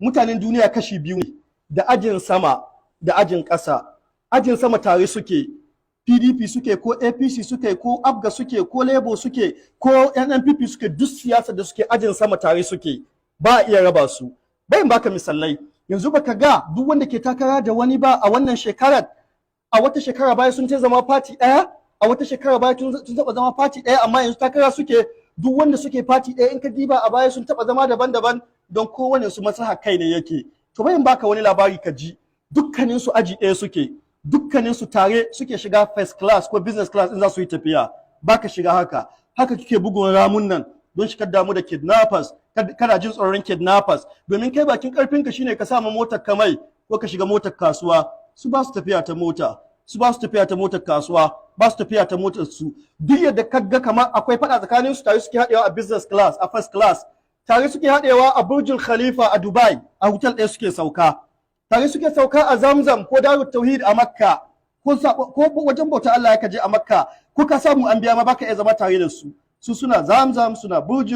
mutanen duniya kashi biyu ne, da ajin sama da ajin ƙasa. Ajin sama tare suke, PDP suke ko APC suke ko ABGA suke ko Labour suke ko NNPP suke, duk siyasa da suke ajin sama tare suke, ba a iya raba su. Bayan baka misalai, yanzu baka ga duk wanda ke takara da wani ba a wannan shekarar, a wata shekara baya sun zama party ɗaya, a wata shekara baya sun taɓa zama party ɗaya, amma yanzu takara suke, duk wanda suke party ɗaya in ka diba a baya sun taɓa zama daban-daban, don kowane su maslaha kai ne yake. To bayan baka wani labari ka ji, dukkanin su aji ɗaya suke, dukkanin su tare suke shiga first class ko business class in za su yi tafiya. Baka shiga haka kike bugun ramun nan don shi ka damu da kidnappers, kana jin tsoron kidnappers, domin kai bakin karfinka shine ka sa motar ka mai ko ka shiga motar kasuwa. Su ba su tafiya ta mota, su ba su tafiya ta motar kasuwa, ba su tafiya ta motar su. Duk yadda kaga kamar akwai fada tsakanin su, tare suke haɗewa a business class, a first class, tare suke haɗewa a Burj Khalifa a Dubai, a hotel ɗaya suke sauka, tare suke sauka a Zamzam ko Darut Tauhid a Makka, ko wajen bauta Allah ya je a Makka, ko ka samu an biya ma baka iya zama tare da su. Su suna Zamzam, suna Burj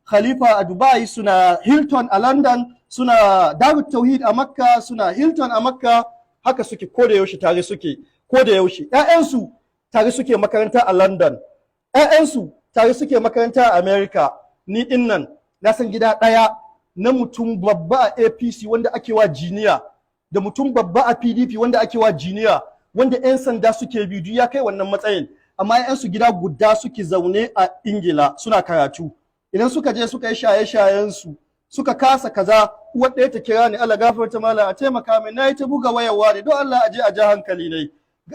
Khalifa a Dubai, suna Hilton a London, suna Darut Tauhid a Makka, suna Hilton a Makka. Haka suke ko da yaushe tare suke, ko da yaushe. ‘Ya'yansu tare suke makaranta a London, ‘ya'yansu tare suke makaranta a America. Ni ɗin nan na san gida ɗaya na mutum babba a APC wanda ake wa jiniya, da mutum babba a PDP wanda ake wa jiniya, wanda 'yan sanda suke bi, duk ya kai wannan matsayin. Amma ‘ya'yansu gida guda suke zaune a Ingila suna karatu. Idan suka je suka yi shaye-shayensu, suka kasa kaza, uwar ɗaya ta kira ni, Allah gafarta malam a taimaka min, nayi ta buga wayarwa ne, don Allah aje a ja hankali ne.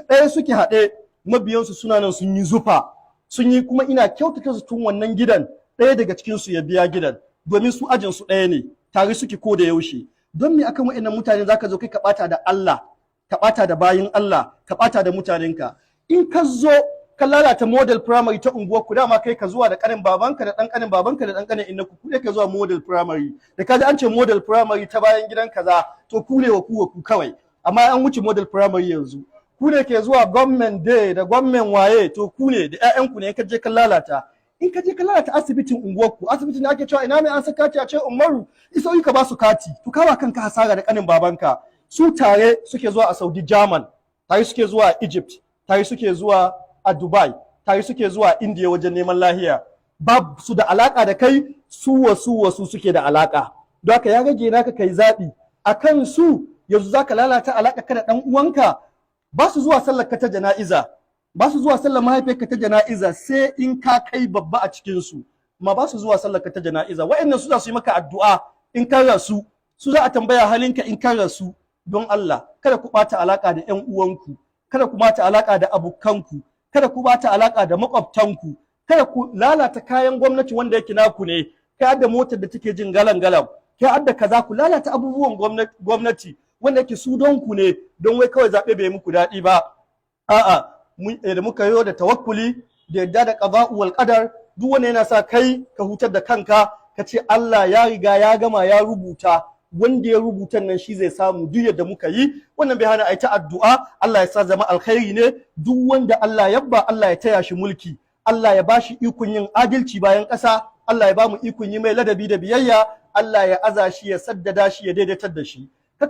Ɗaya suke haɗe, mabiyansu suna nan sun yi zufa, sun yi, kuma ina kyautata su tun wannan gidan ɗaya daga cikin su ya biya gidan, domin su ajin su ɗaya ne, tare suke ko da yaushe. Don me akan wa'annan mutane zaka zo kai ka ɓata da Allah, ka ɓata da bayin Allah, ka ɓata da mutanenka. In ka zo ka lalata model primary ta unguwar ku, dama kai ka zuwa da kanin babanka da dan kanin babanka da dan kanin inna ku ne ka zuwa model primary, da kaji an ce model primary ta bayan gidan kaza, to ku ne wa ku kawai. Amma an wuce model primary yanzu, ku ne ke zuwa government day da government waye, to ku ne da ƴaƴanku ne ka je ka lalata. In ka je ka lalata asibitin unguwar ku, asibitin da ake cewa ina mai an saka kati a ce Umaru, isauyi ka ba su kati, to kawa kanka hasara da kanin babanka. Su tare suke zuwa a Saudi German, tare suke zuwa a Egypt, tare suke zuwa a Dubai, tare suke zuwa India wajen neman lahiya. Ba su da alaka da kai, su wasu suke da alaka. Don haka ya rage naka kai zaɓi. Akan su yanzu zaka lalata alaka ka da ɗan uwanka. Ba su zuwa sallar ka ta jana'iza, ba su zuwa sallar mahaifiyarka ta jana'iza sai in ka kai babba a cikin su. Amma ba su zuwa sallar ka ta jana'iza. Wa'annan su za su yi maka addu'a in ka rasu, su za a tambaya halinka in ka rasu. Don Allah, kada ku ɓata alaka da ƴan uwanku, kada ku ɓata alaka da abokanku, kada ku bata alaka da makwabtanku, kada ku lalata kayan gwamnati wanda yake naku ne, kai adda motar da take jin galan-galan, kai adda kaza, ku lalata abubuwan gwamnati wanda yake su don ku ne, don wai kawai zaɓe bai muku daɗi ba. A'a, da muka yi da tawakkuli da yadda da qada'u wal qadar, duk wanda yana sa kai ka hutar da kanka, ka ce Allah ya riga ya gama ya rubuta, wanda ya rubuta nan shi zai samu. Duk yadda muka yi wannan bai hana a yi ta addu'a, Allah ya sa zama alkhairi ne. Duk wanda Allah ya ba, Allah ya taya shi mulki, Allah ya bashi ikon yin adalci bayan ƙasa, Allah ya ba mu ikon yi mai ladabi da biyayya, Allah ya aza shi, ya saddada shi, ya daidaitar da shi.